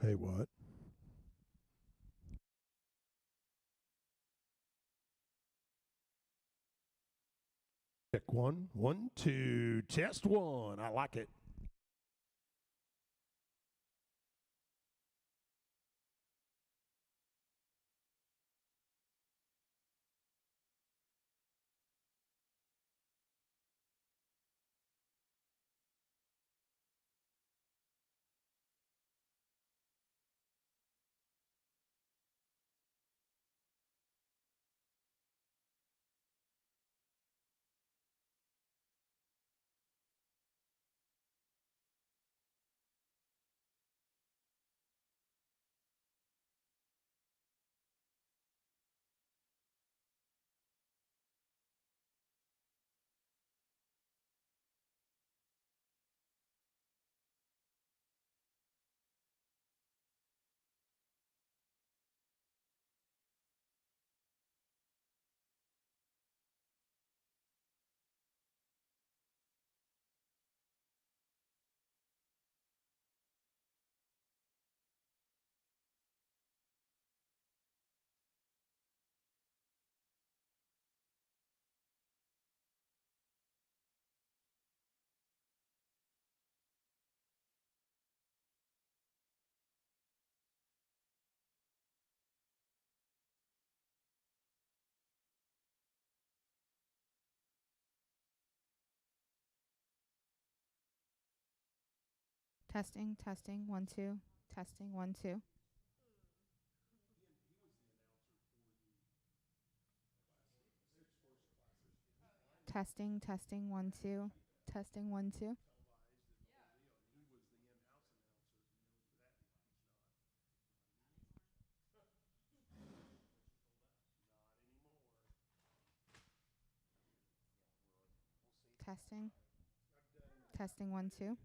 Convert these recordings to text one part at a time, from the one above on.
Hey, what? Check one, one, two, test one. I like it. Testing, testing, 1, 2. Testing, 1, 2. Testing, testing, 1, 2. Testing, 1, 2. Testing, testing, 1, 2.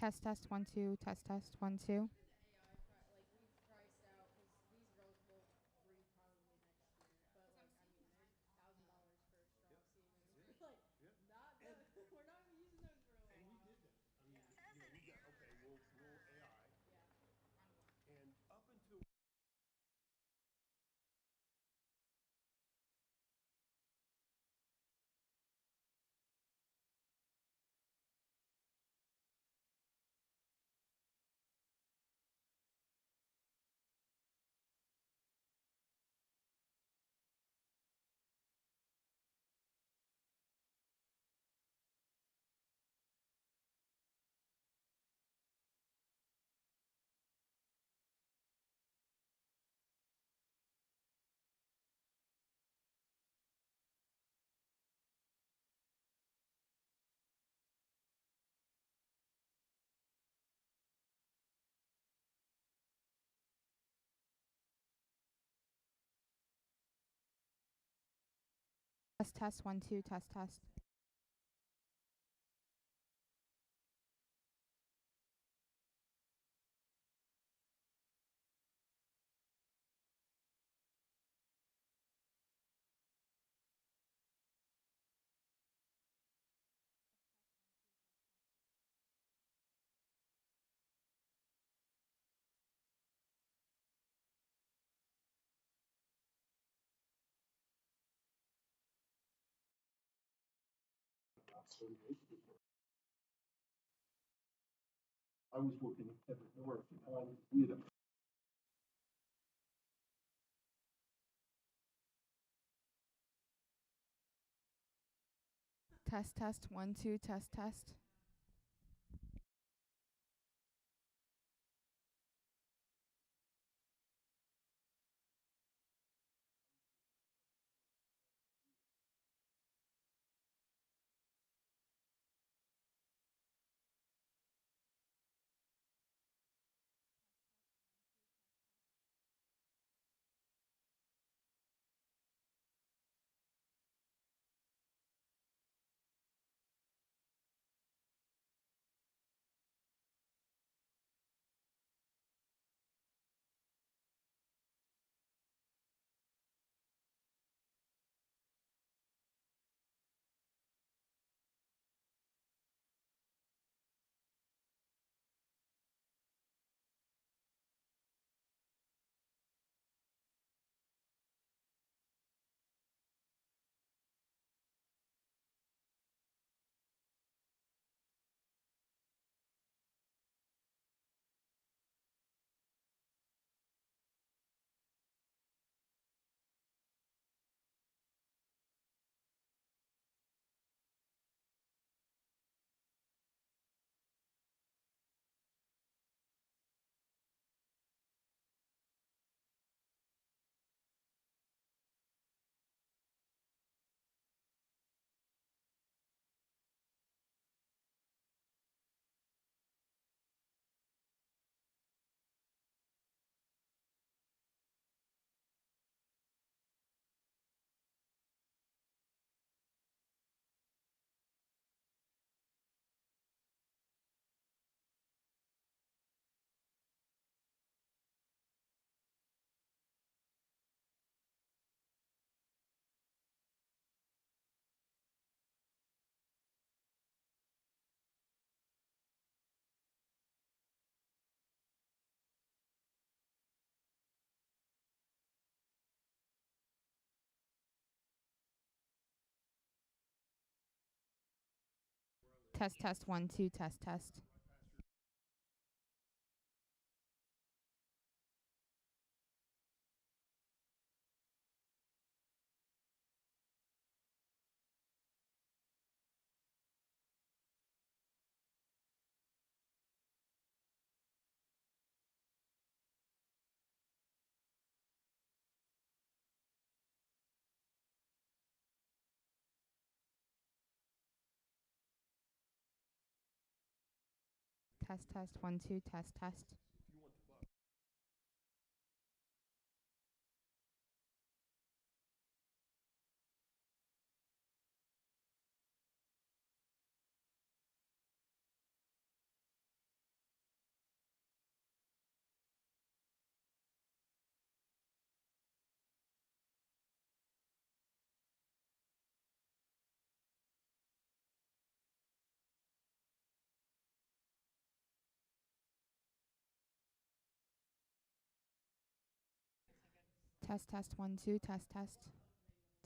Test test 1 2. Test test 1 2. And up until Test test 1 2. Test test. I was working at the north, we had a Test test 1 2. Test test. Test test 1 2. Test test. Test test 1 2. Test test. Test, test, 1, 2, test, test.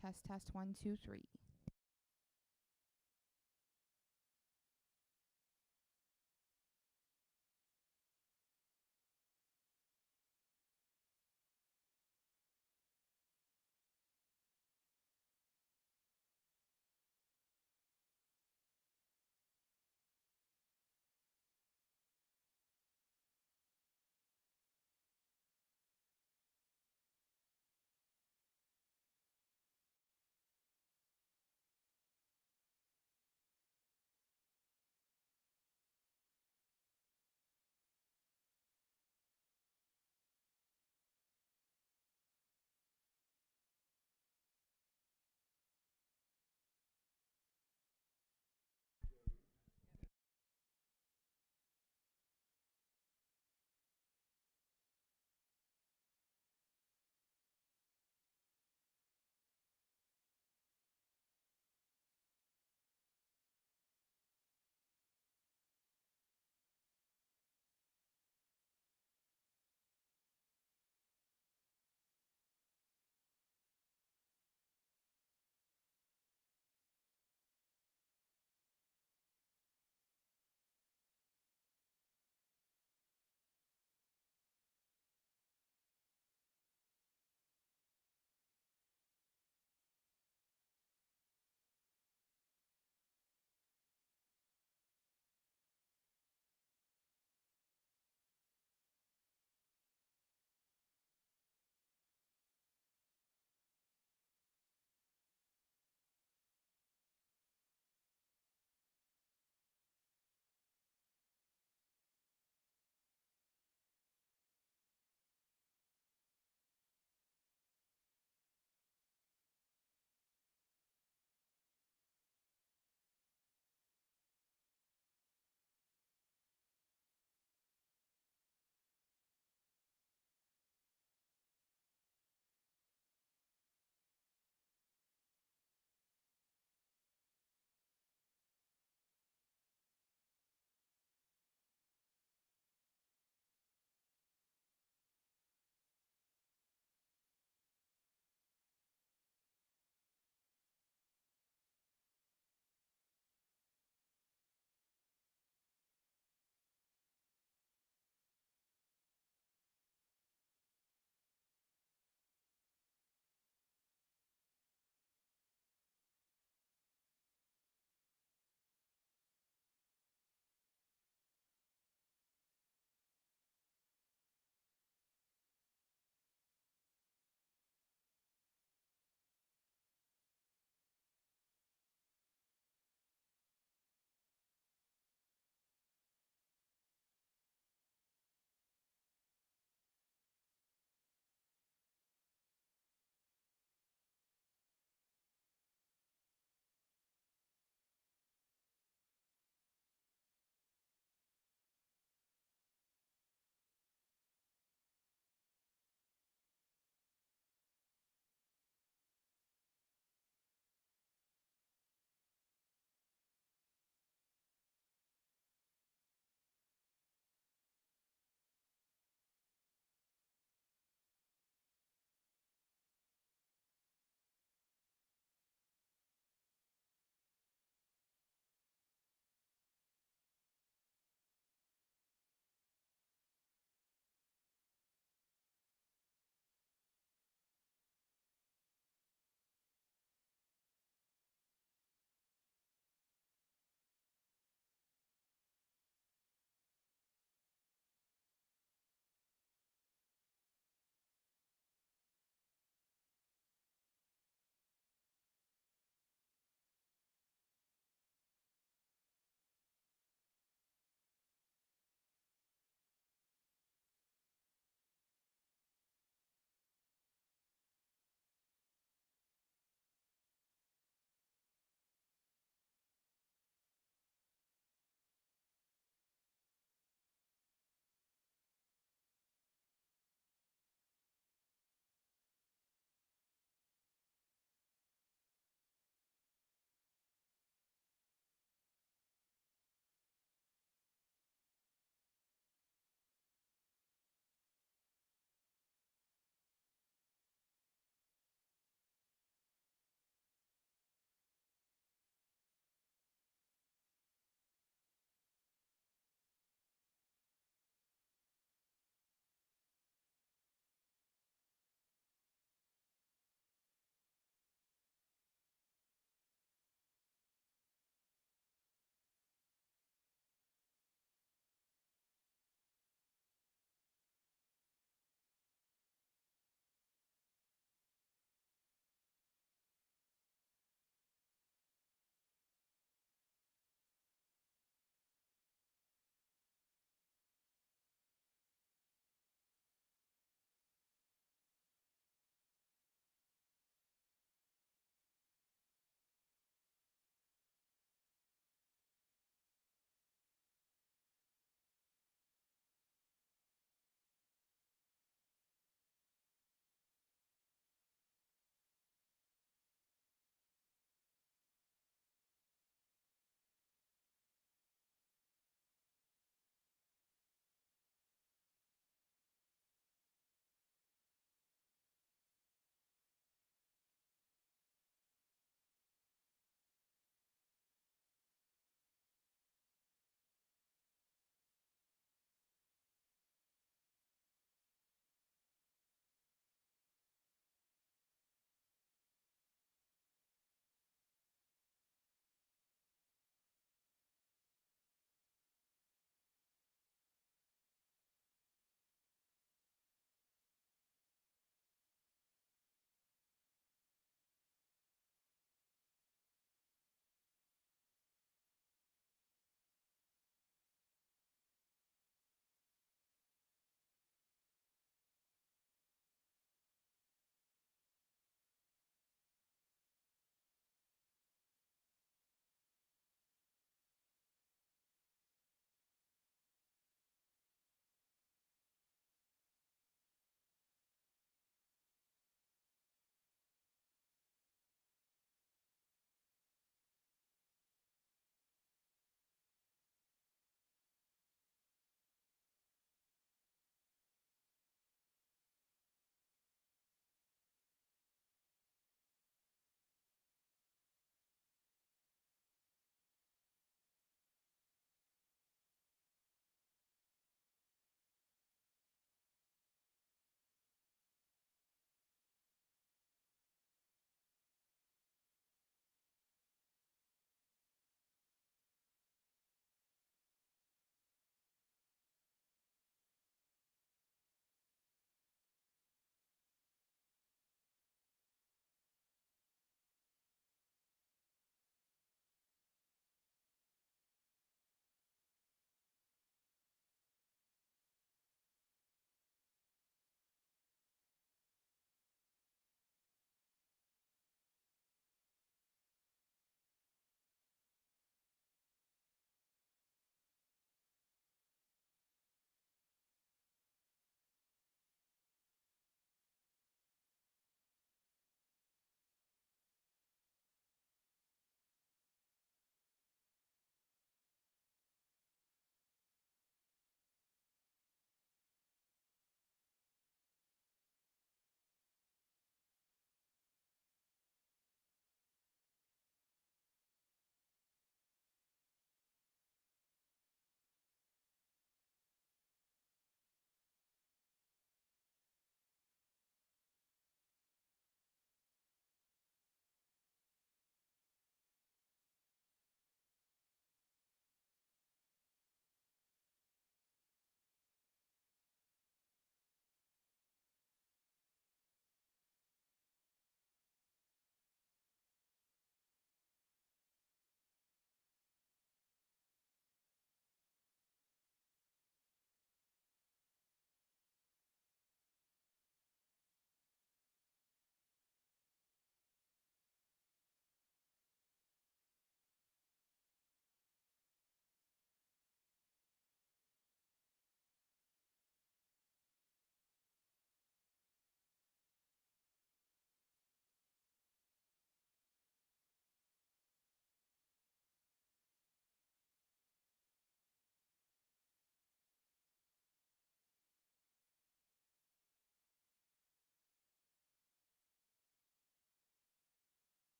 Test, test, 1, 2, 3.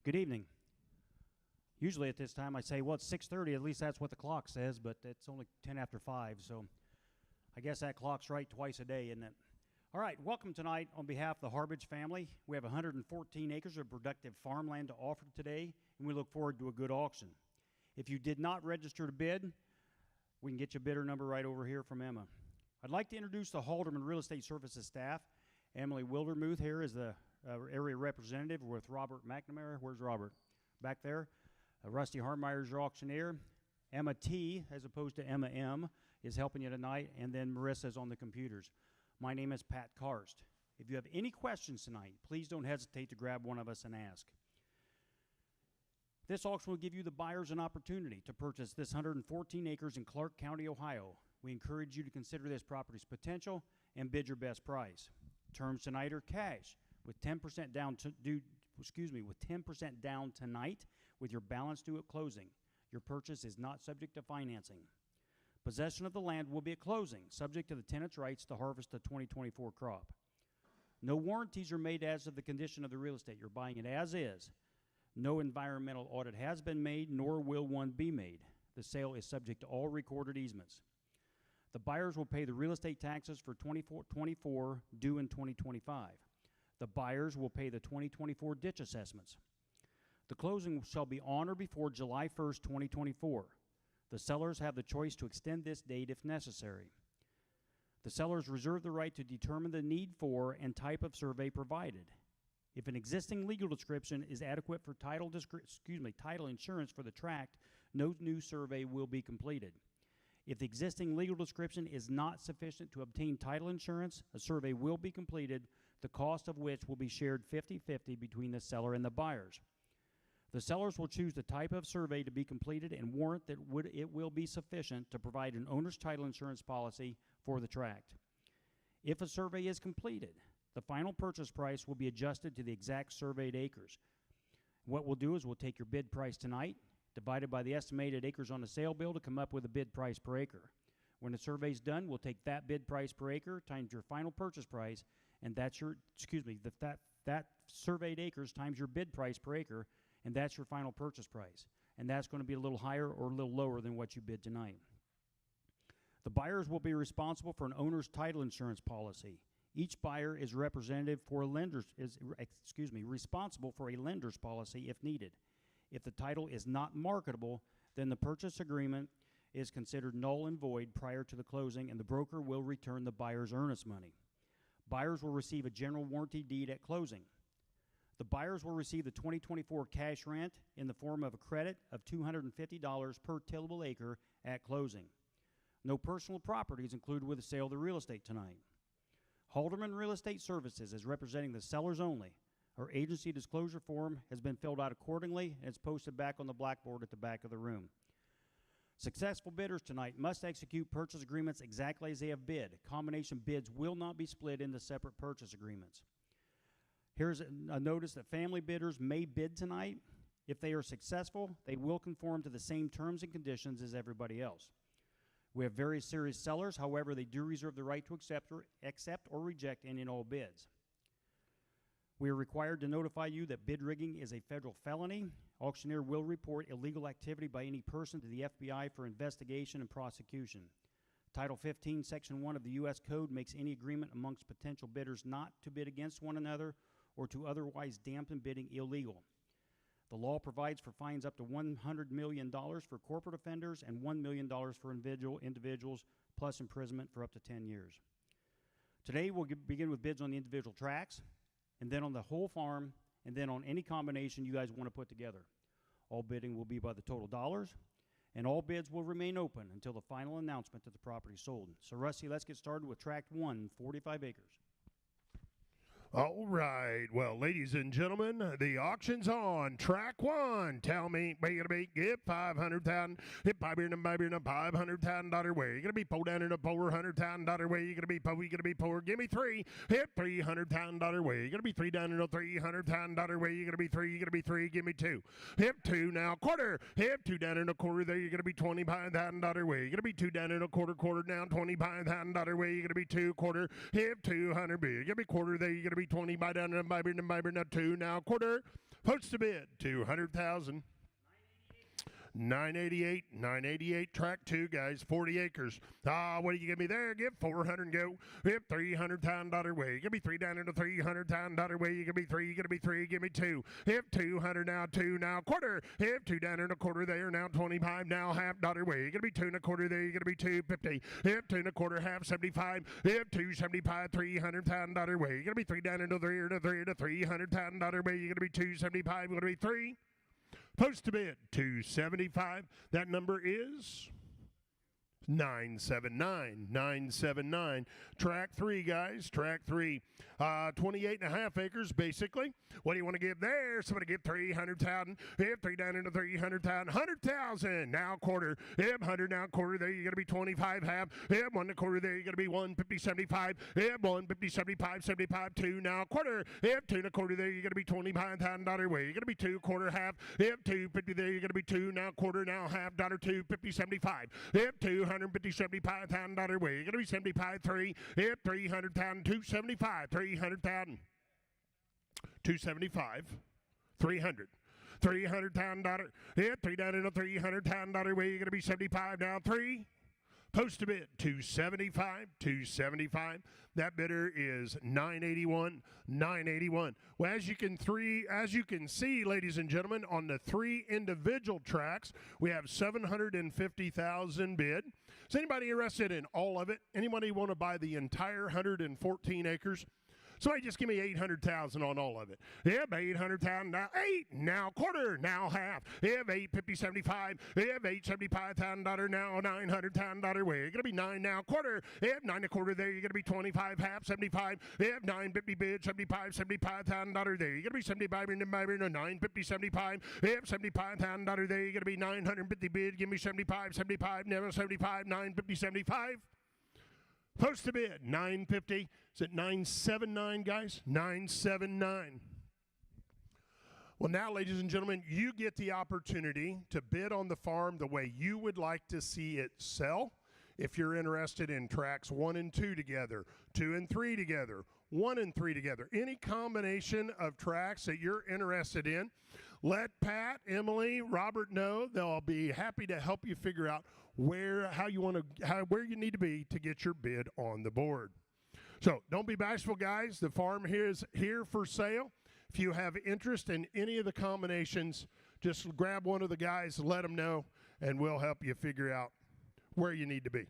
Good evening. Usually at this time I say, well, it's 6:30, at least that's what the clock says, but it's only 10 after 5, so I guess that clock's right twice a day, isn't it? All right, welcome tonight on behalf of the Harbage family. We have 114 acres of productive farmland to offer today, and we look forward to a good auction. If you did not register to bid, we can get you a bidder number right over here from Emma. I'd like to introduce the Halderman Real Estate Services staff. Emily Wildermuth here is the area representative with Robert McNamara. Where's Robert? Back there. Rusty Harmeyer's your auctioneer. Emma T, as opposed to Emma M, is helping you tonight, and then Marissa's on the computers. My name is Pat Karst. If you have any questions tonight, please don't hesitate to grab one of us and ask. This auction will give you the buyers an opportunity to purchase this 114 acres in Clark County, Ohio. We encourage you to consider this property's potential and bid your best price. Terms tonight are cash with 10% down with 10% down tonight with your balance due at closing. Your purchase is not subject to financing. Possession of the land will be at closing, subject to the tenant's rights to harvest the 2024 crop. No warranties are made as of the condition of the real estate. You're buying it as is. No environmental audit has been made, nor will one be made. The sale is subject to all recorded easements. The buyers will pay the real estate taxes for 2024 due in 2025. The buyers will pay the 2024 ditch assessments. The closing shall be on or before July 1st, 2024. The sellers have the choice to extend this date if necessary. The sellers reserve the right to determine the need for and type of survey provided. If an existing legal description is adequate for title insurance for the tract, no new survey will be completed. If the existing legal description is not sufficient to obtain title insurance, a survey will be completed, the cost of which will be shared 50-50 between the seller and the buyers. The sellers will choose the type of survey to be completed and warrant that it will be sufficient to provide an owner's title insurance policy for the tract. If a survey is completed, the final purchase price will be adjusted to the exact surveyed acres. What we'll do is we'll take your bid price tonight, divided by the estimated acres on the sale bill to come up with a bid price per acre. When the survey's done, we'll take that bid price per acre times your final purchase price, and that's your, that surveyed acres times your bid price per acre, and that's your final purchase price. And that's going to be a little higher or a little lower than what you bid tonight. The buyers will be responsible for an owner's title insurance policy. Each buyer is responsible for a lender's policy if needed. If the title is not marketable, then the purchase agreement is considered null and void prior to the closing, and the broker will return the buyer's earnest money. Buyers will receive a general warranty deed at closing. The buyers will receive the 2024 cash rent in the form of a credit of $250 per tillable acre at closing. No personal property is included with the sale of the real estate tonight. Halderman Real Estate Services is representing the sellers only. Our agency disclosure form has been filled out accordingly, and it's posted back on the blackboard at the back of the room. Successful bidders tonight must execute purchase agreements exactly as they have bid. Combination bids will not be split into separate purchase agreements. Here's a notice that family bidders may bid tonight. If they are successful, they will conform to the same terms and conditions as everybody else. We have very serious sellers. However, they do reserve the right to accept or reject any and all bids. We are required to notify you that bid rigging is a federal felony. Auctioneer will report illegal activity by any person to the FBI for investigation and prosecution. Title 15, Section 1 of the U.S. Code makes any agreement amongst potential bidders not to bid against one another or to otherwise dampen bidding illegal. The law provides for fines up to $100 million for corporate offenders and $1 million for individuals, plus imprisonment for up to 10 years. Today we'll begin with bids on the individual tracts, and then on the whole farm, and then on any combination you guys want to put together. All bidding will be by the total dollars, and all bids will remain open until the final announcement that the property is sold. So Rusty, let's get started with Tract 1, 45 acres. All right. Well, ladies and gentlemen, the auction's on. Track 1. Tell me, where you gonna be? Get 500,000. Hit $500,000 way. You're gonna be pulled down in a $400,000 way. You're gonna be poor. You're gonna be poor. Give me 3. Hit $300,000 way. You're gonna be 3 down in a $300,000 way. You're gonna be 3. You're gonna be 3. Give me 2. Hit 2 now. Quarter. Hit 2 down in a quarter there. You're gonna be $25,000 way. You're gonna be 2 down in a quarter. Quarter down $25,000 way. You're gonna be 2 quarter. Hit 200 big. You're gonna be quarter there. You're gonna be 20 by down and by now 2 now quarter Post a bid, 200,000. 988, track 2, guys, 40 acres. What do you give me there? Give 400 and go. Give $300,000 way. Give me 3 down into $300,000 way. You give me 3, you give me 3, give me 2. If 200 now, 2 now, quarter. If 2 down and a quarter there, now 25, now half dollar way. You're gonna be 2 and a quarter there, you're gonna be 250. If 2 and a quarter, half 75. If 275, $300,000 way. You're gonna be 3 down into 3 and a 3 and a $300,000 way. You're gonna be 275, you're gonna be 3. Post to bid, 275. That number is 979. Track 3, guys. Track 3. 28 and a half acres, basically. What do you want to give there? Somebody give 300,000. If 3 down into 300,000. 100,000. Now quarter. If 100 now quarter there, you're going to be 25 half. If 1 and a quarter there, you're going to be 150, 75. If 150, 75, 75, 2 now quarter. If 2 and a quarter there, you're going to be $25,000 way. You're going to be 2 quarter half. If 250 there, you're going to be 2 now quarter now half dollar 250, 75. If 250, $75,000 way, you're going to be 75, 3. If 300,000, 275, 300,000, 275, 300. $300,000. If 3 down into $300,000 way, you're going to be 75 now 3. Post a bid, 275. That bidder is 981. Well, as you can see, ladies and gentlemen, on the 3 individual tracks, we have 750,000 bid. Is anybody interested in all of it? Anybody want to buy the entire 114 acres? Somebody just give me 800,000 on all of it. If 800,000, now 8, now quarter, now half. If 850, 75, if $875,000, now $900,000 way. You're going to be 9 now quarter. If 9 a quarter there, you're going to be 25 half, 75. If 950 bid, 75, $75,000 there. You're going to be 75 in the 950, 75. If $75,000 there, you're going to be 950 bid. Give me 75, never 75, 950, 75. Post a bid, 950. Is it 979, guys? 979. Well, now, ladies and gentlemen, you get the opportunity to bid on the farm the way you would like to see it sell. If you're interested in tracks 1 and 2 together, 2 and 3 together, 1 and 3 together, any combination of tracks that you're interested in, let Pat, Emily, Robert know. They'll be happy to help you figure out where you need to be to get your bid on the board. So don't be bashful, guys. The farm here is here for sale. If you have interest in any of the combinations, just grab one of the guys, let them know, and we'll help you figure out where you need to be.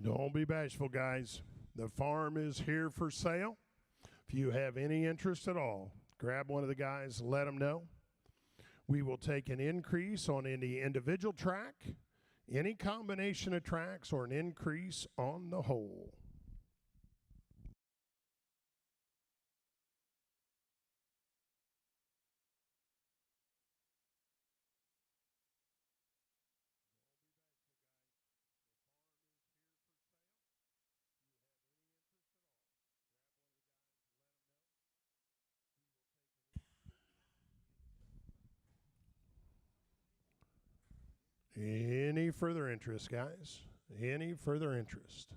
Don't be bashful, guys. The farm is here for sale. If you have any interest at all, grab one of the guys, let them know. We will take an increase on any individual track, any combination of tracks, or an increase on the whole. Any further interest, guys? Any further interest?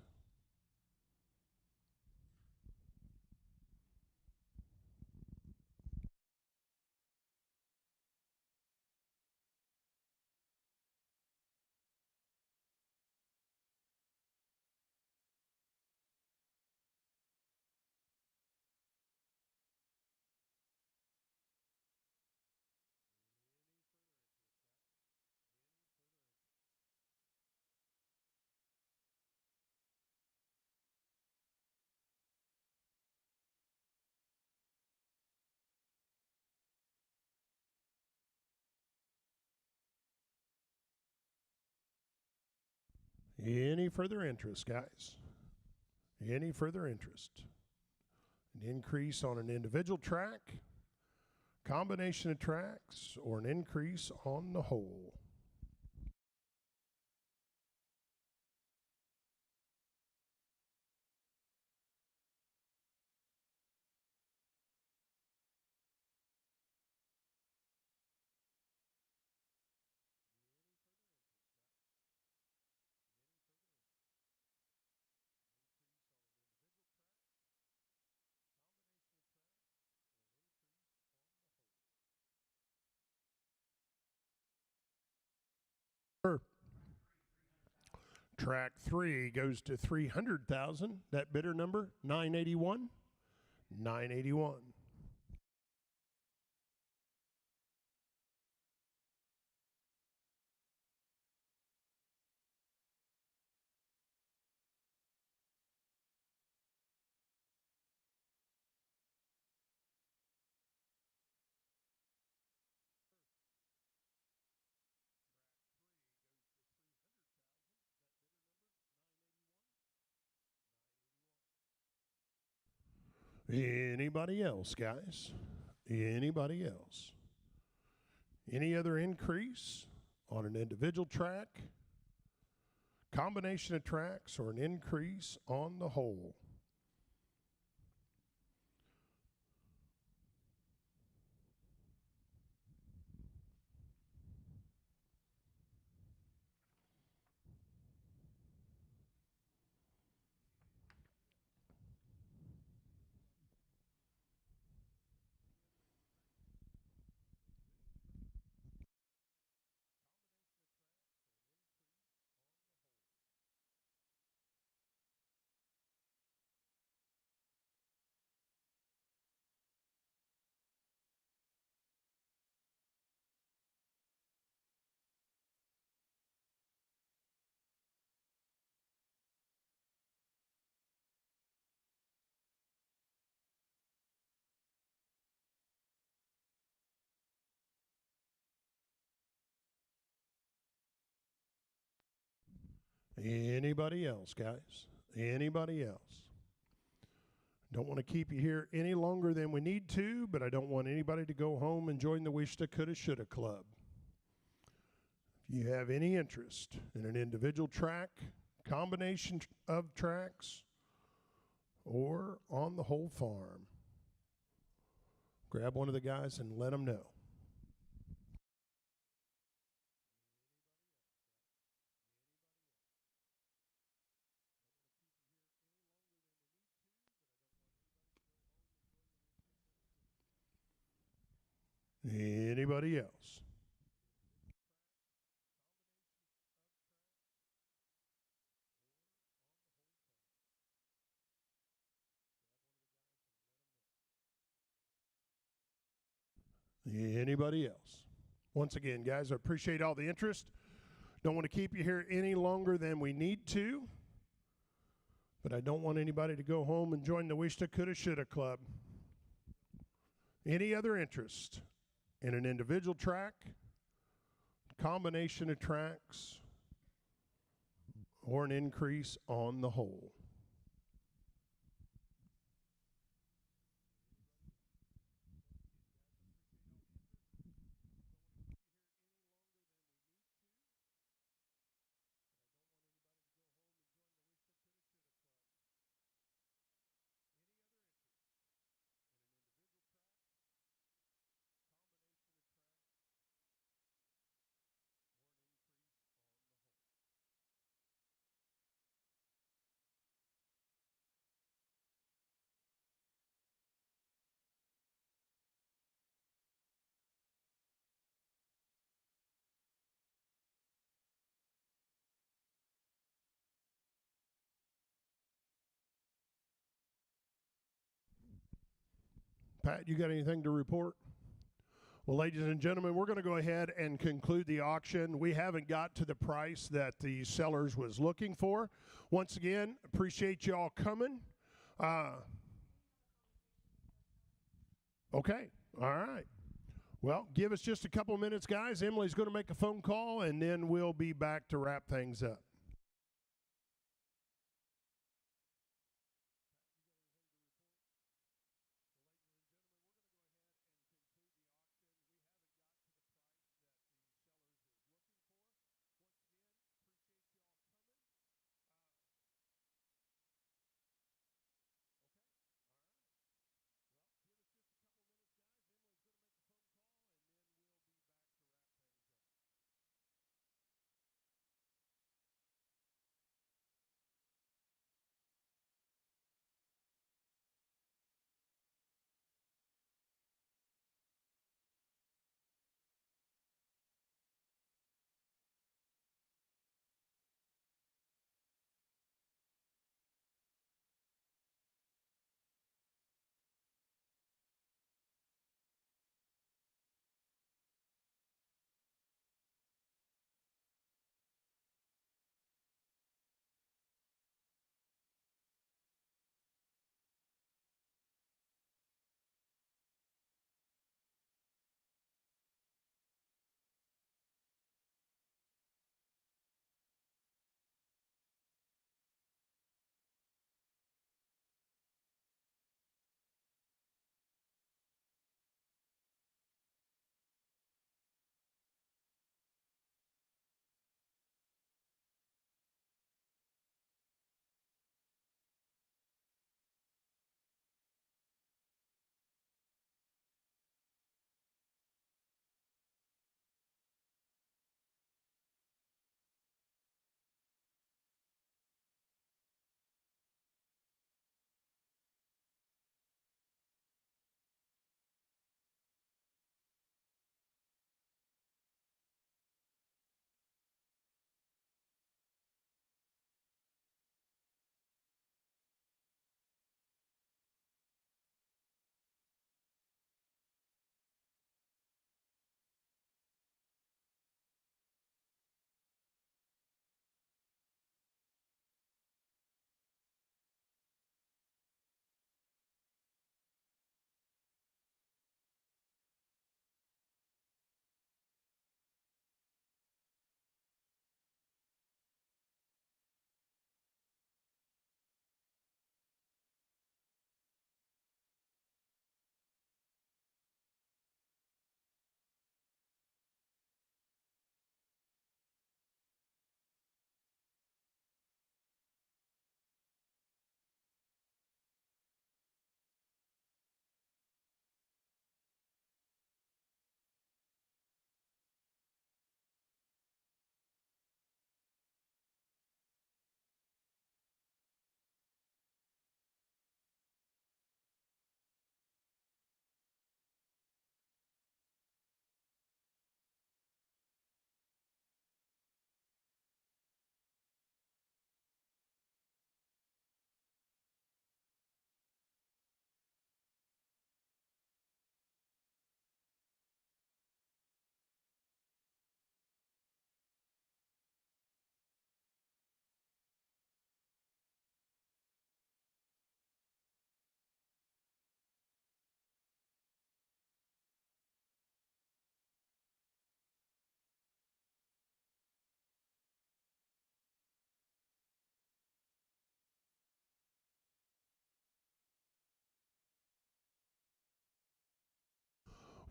Any further interest, guys? Any further interest? An increase on an individual track, combination of tracks, or an increase on the whole? Track 3 goes to 300,000. That bidder number 981. 981. Anybody else, guys? Anybody else? Any other increase on an individual track, combination of tracks, or an increase on the whole? Anybody else, guys? Anybody else? Don't want to keep you here any longer than we need to, but I don't want anybody to go home and join the Wishtah Coulda Shoulda Club. If you have any interest in an individual track, combination of tracks, or on the whole farm, grab one of the guys and let them know. Anybody else? Anybody else? Once again, guys, I appreciate all the interest. Don't want to keep you here any longer than we need to, but I don't want anybody to go home and join the Wishtah Coulda Shoulda Club. Any other interest in an individual track, combination of tracks, or an increase on the whole? Pat, you got anything to report? Well, ladies and gentlemen, we're going to go ahead and conclude the auction. We haven't got to the price that the sellers was looking for. Once again, appreciate y'all coming. Okay, all right. Well, give us just a couple minutes, guys. Emily's going to make a phone call, and then we'll be back to wrap things up.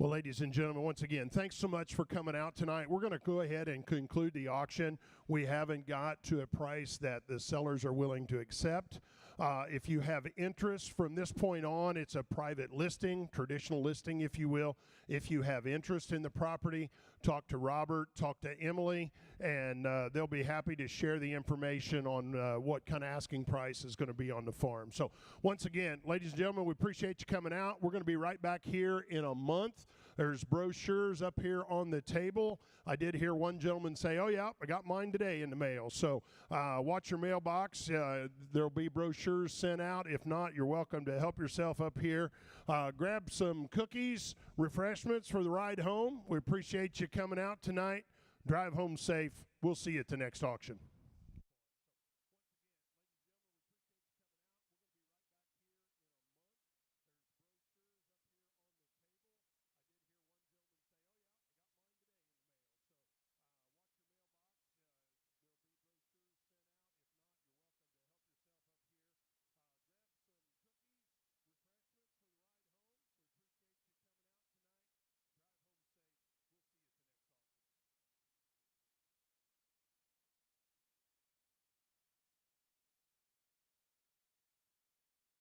Well, ladies and gentlemen, once again, thanks so much for coming out tonight. We're going to go ahead and conclude the auction. We haven't got to a price that the sellers are willing to accept. If you have interest from this point on, it's a private listing, traditional listing, if you will. If you have interest in the property, talk to Robert, talk to Emily, and they'll be happy to share the information on what kind of asking price is going to be on the farm. So once again, ladies and gentlemen, we appreciate you coming out. We're going to be right back here in a month. There's brochures up here on the table. I did hear one gentleman say, oh, yeah, I got mine today in the mail. So watch your mailbox. There'll be brochures sent out. If not, you're welcome to help yourself up here. Grab some cookies, refreshments for the ride home. We appreciate you coming out tonight. Drive home safe. We'll see you at the next auction.